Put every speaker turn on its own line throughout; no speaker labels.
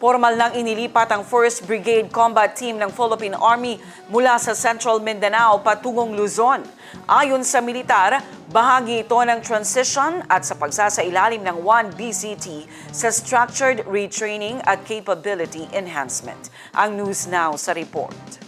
Formal nang inilipat ang 1st Brigade Combat Team ng Philippine Army mula sa Central Mindanao patungong Luzon. Ayon sa militar, bahagi ito ng transition at sa pagsasailalim ng 1 BCT sa Structured Retraining at Capability Enhancement. Ang News Now sa report.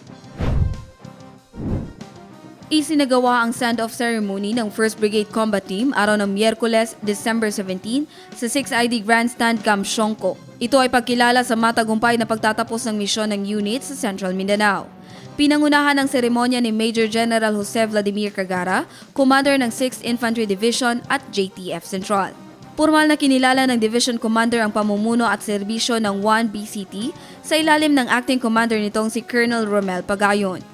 Isinagawa ang send-off ceremony ng 1st Brigade Combat Team araw ng Miyerkules, December 17 sa 6ID Grandstand Camp Siongco. Ito ay pagkilala sa matagumpay na pagtatapos ng misyon ng unit sa Central Mindanao. Pinangunahan ng seremonya ni Major General Jose Vladimir Cagara, Commander ng 6th Infantry Division at JTF Central. Formal na kinilala ng Division Commander ang pamumuno at serbisyo ng 1 BCT sa ilalim ng Acting Commander nitong si Colonel Romel Pagayon.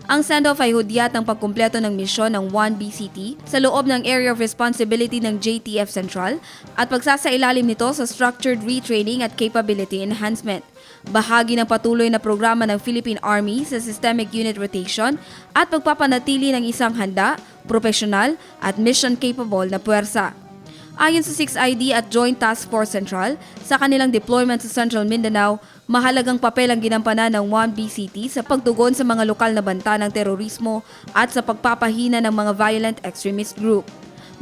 Ang send-off ay hudyat ng pagkumpleto ng misyon ng 1 BCT sa loob ng Area of Responsibility ng JTF Central at pagsasailalim nito sa Structured Retraining at Capability Enhancement. Bahagi ng patuloy na programa ng Philippine Army sa Systemic Unit Rotation at pagpapanatili ng isang handa, profesional at mission-capable na puwersa. Ayon sa 6ID at Joint Task Force Central, sa kanilang deployment sa Central Mindanao, mahalagang papel ang ginampanan ng 1 BCT sa pagtugon sa mga lokal na banta ng terorismo at sa pagpapahina ng mga violent extremist group.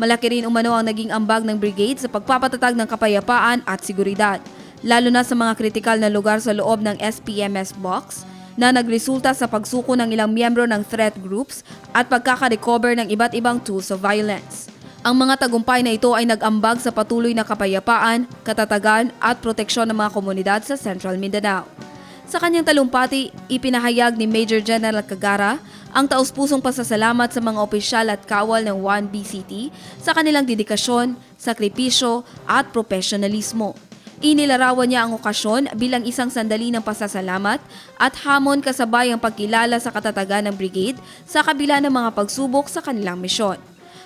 Malaki rin umano ang naging ambag ng brigade sa pagpapatatag ng kapayapaan at seguridad, lalo na sa mga kritikal na lugar sa loob ng SPMS box na nagresulta sa pagsuko ng ilang miyembro ng threat groups at pagkakarecover ng iba't ibang tools of violence. Ang mga tagumpay na ito ay nag-ambag sa patuloy na kapayapaan, katatagan at proteksyon ng mga komunidad sa Central Mindanao. Sa kanyang talumpati, ipinahayag ni Major General Cagara ang taus-pusong pasasalamat sa mga opisyal at kawal ng 1 BCT sa kanilang dedikasyon, sakripisyo at profesionalismo. Inilarawan niya ang okasyon bilang isang sandali ng pasasalamat at hamon kasabay ang pagkilala sa katatagan ng brigade sa kabila ng mga pagsubok sa kanilang misyon.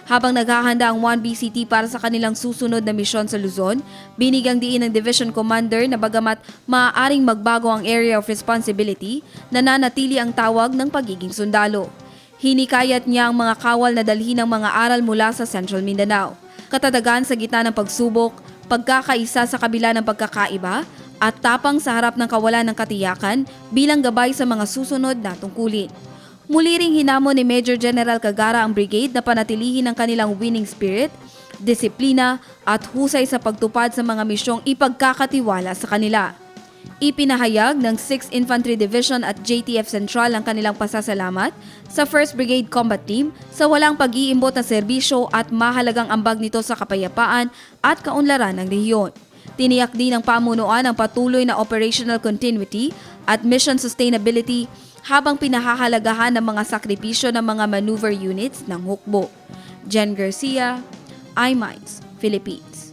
Habang naghahanda ang 1 BCT para sa kanilang susunod na misyon sa Luzon, binigyang diin ng Division Commander na bagamat maaaring magbago ang area of responsibility, nananatili ang tawag ng pagiging sundalo. Hinikayat niya ang mga kawal na dalhin ng mga aral mula sa Central Mindanao. Katatagan sa gitna ng pagsubok, pagkakaisa sa kabila ng pagkakaiba, at tapang sa harap ng kawalan ng katiyakan bilang gabay sa mga susunod na tungkulin. Muli ring hinamon ni Major General Cagara ang brigade na panatilihin ang kanilang winning spirit, disiplina at husay sa pagtupad sa mga misyong ipagkakatiwala sa kanila. Ipinahayag ng 6th Infantry Division at JTF Central ang kanilang pasasalamat sa 1st Brigade Combat Team sa walang pag-iimbot na serbisyo at mahalagang ambag nito sa kapayapaan at kaunlaran ng rehiyon. Tiniyak din ng pamunuan ang patuloy na operational continuity at mission sustainability habang pinahahalagahan ng mga sakripisyo ng mga maneuver units ng hukbo. Jen Garcia, iMinds, Philippines.